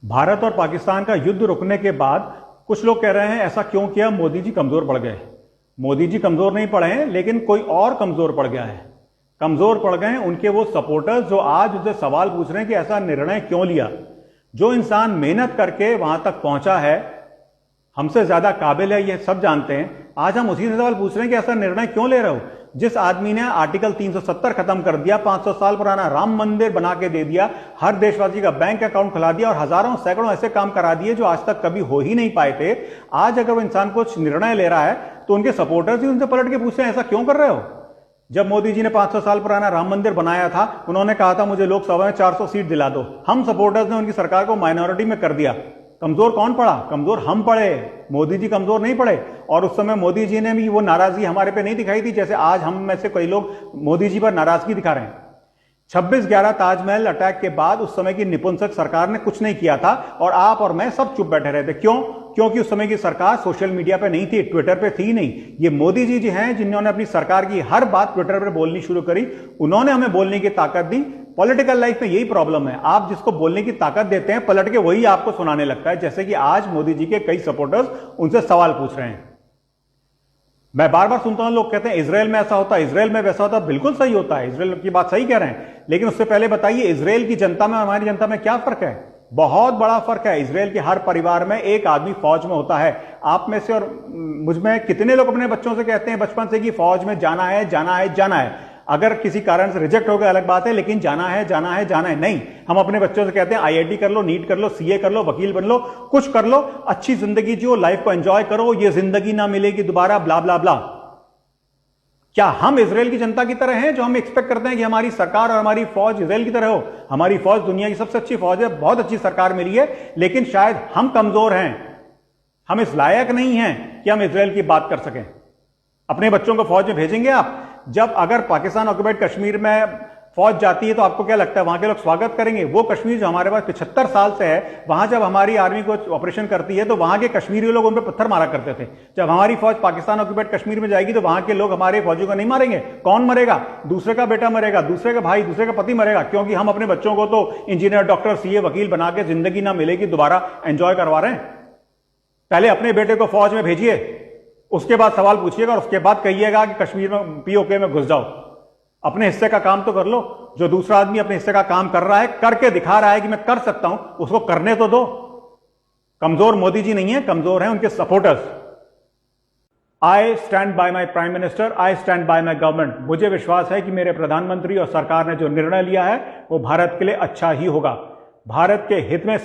भारत और पाकिस्तान का युद्ध रुकने के बाद कुछ लोग कह रहे हैं ऐसा क्यों किया, मोदी जी कमजोर पड़ गए। मोदी जी कमजोर नहीं पड़े हैं, लेकिन कोई और कमजोर पड़ गया है। कमजोर पड़ गए हैं उनके वो सपोर्टर्स जो आज उनसे सवाल पूछ रहे हैं कि ऐसा निर्णय क्यों लिया। जो इंसान मेहनत करके वहां तक पहुंचा है, हमसे ज्यादा काबिल है, ये सब जानते हैं। आज हम उसी से सवाल पूछ रहे हैं कि ऐसा निर्णय क्यों ले रहे हो। जिस आदमी ने आर्टिकल 370 खत्म कर दिया, 500 साल पुराना राम मंदिर बना के दे दिया, हर देशवासी का बैंक अकाउंट खुला दिया और हजारों सैकड़ों ऐसे काम करा दिए जो आज तक कभी हो ही नहीं पाए थे। आज अगर वो इंसान कुछ निर्णय ले रहा है तो उनके सपोर्टर्स ही उनसे पलट के पूछते हैं ऐसा क्यों कर रहे हो। जब मोदी जी ने 500 साल पुराना राम मंदिर बनाया था, उन्होंने कहा था मुझे लोकसभा में 400 सीट दिला दो। हम सपोर्टर्स ने उनकी सरकार को माइनॉरिटी में कर दिया। कमजोर कौन पड़ा? कमजोर हम पड़े, मोदी जी कमजोर नहीं पड़े। और उस समय मोदी जी ने भी वो नाराजगी हमारे पे नहीं दिखाई थी जैसे आज हम में से कई लोग मोदी जी पर नाराजगी दिखा रहे हैं। 26/11 ताजमहल अटैक के बाद उस समय की निपुंसक सरकार ने कुछ नहीं किया था और आप और मैं सब चुप बैठे रहे थे। क्यों? क्योंकि उस समय की सरकार सोशल मीडिया पे नहीं थी, ट्विटर पे थी नहीं। ये मोदी जी जी हैं जिन्होंने अपनी सरकार की हर बात ट्विटर पे बोलनी शुरू करी। उन्होंने हमें बोलने की ताकत दी। पॉलिटिकल लाइफ में यही प्रॉब्लम है, आप जिसको बोलने की ताकत देते हैं पलट के वही आपको सुनाने लगता है। जैसे कि आज मोदी जी के कई सपोर्टर्स उनसे सवाल पूछ रहे हैं। मैं बार बार सुनता हूं लोग कहते हैं इजराइल में ऐसा होता है, इजराइल में वैसा होता है। बिल्कुल सही होता है, इजराइल की बात सही कह रहे हैं, लेकिन उससे पहले बताइए इजराइल की जनता में और हमारी जनता में क्या फर्क है। बहुत बड़ा फर्क है। इजराइल के हर परिवार में एक आदमी फौज में होता है। आप में से और मुझ में कितने लोग अपने बच्चों से कहते हैं बचपन से कि फौज में जाना है, जाना है, जाना है। अगर किसी कारण से रिजेक्ट हो गया अलग बात है, लेकिन जाना है, जाना है, जाना है नहीं। हम अपने बच्चों से कहते हैं आईआईटी कर लो, नीट कर लो, सीए कर लो, वकील बन लो, कुछ कर लो, अच्छी जिंदगी जियो, लाइफ को एंजॉय करो, ये जिंदगी ना मिलेगी दोबारा, ब्ला ब्ला ब्ला। क्या हम इजराइल की जनता की तरह हैं जो हम एक्सपेक्ट करते हैं कि हमारी सरकार और हमारी फौज इजराइल की तरह हो? हमारी फौज दुनिया की सबसे अच्छी फौज है, बहुत अच्छी सरकार मिली है, लेकिन शायद हम कमजोर हैं। हम इस लायक नहीं हैं कि हम इजराइल की बात कर सकें। अपने बच्चों को फौज में भेजेंगे आप? जब अगर पाकिस्तान ऑक्युपाइड कश्मीर में फौज जाती है तो आपको क्या लगता है वहां के लोग स्वागत करेंगे? वो कश्मीर जो हमारे पास 75 साल से है, वहां जब हमारी आर्मी को ऑपरेशन करती है तो वहां के कश्मीरी लोग उन पर पत्थर मारा करते थे। जब हमारी फौज पाकिस्तान ऑक्युपाइड कश्मीर में जाएगी तो वहां के लोग हमारे फौजियों को नहीं मारेंगे। कौन मरेगा? दूसरे का बेटा मरेगा, दूसरे का भाई, दूसरे का पति मरेगा, क्योंकि हम अपने बच्चों को तो इंजीनियर, डॉक्टर, सीए, वकील बना के जिंदगी ना मिलेगी दोबारा एंजॉय करवा रहे हैं। पहले अपने बेटे को फौज में भेजिए, उसके बाद सवाल पूछिएगा और उसके बाद कहिएगा कि कश्मीर में पीओके में घुस जाओ। अपने हिस्से का काम तो कर लो। जो दूसरा आदमी अपने हिस्से का काम कर रहा है, करके दिखा रहा है कि मैं कर सकता हूं, उसको करने तो दो। कमजोर मोदी जी नहीं है, कमजोर हैं उनके supporters. I stand by my prime minister, I stand by my government. मुझे विश्वास है कि मेरे प्रधानमंत्री और सरकार ने जो निर्णय लिया है वो भारत के लिए अच्छा ही होगा। भारत के हित में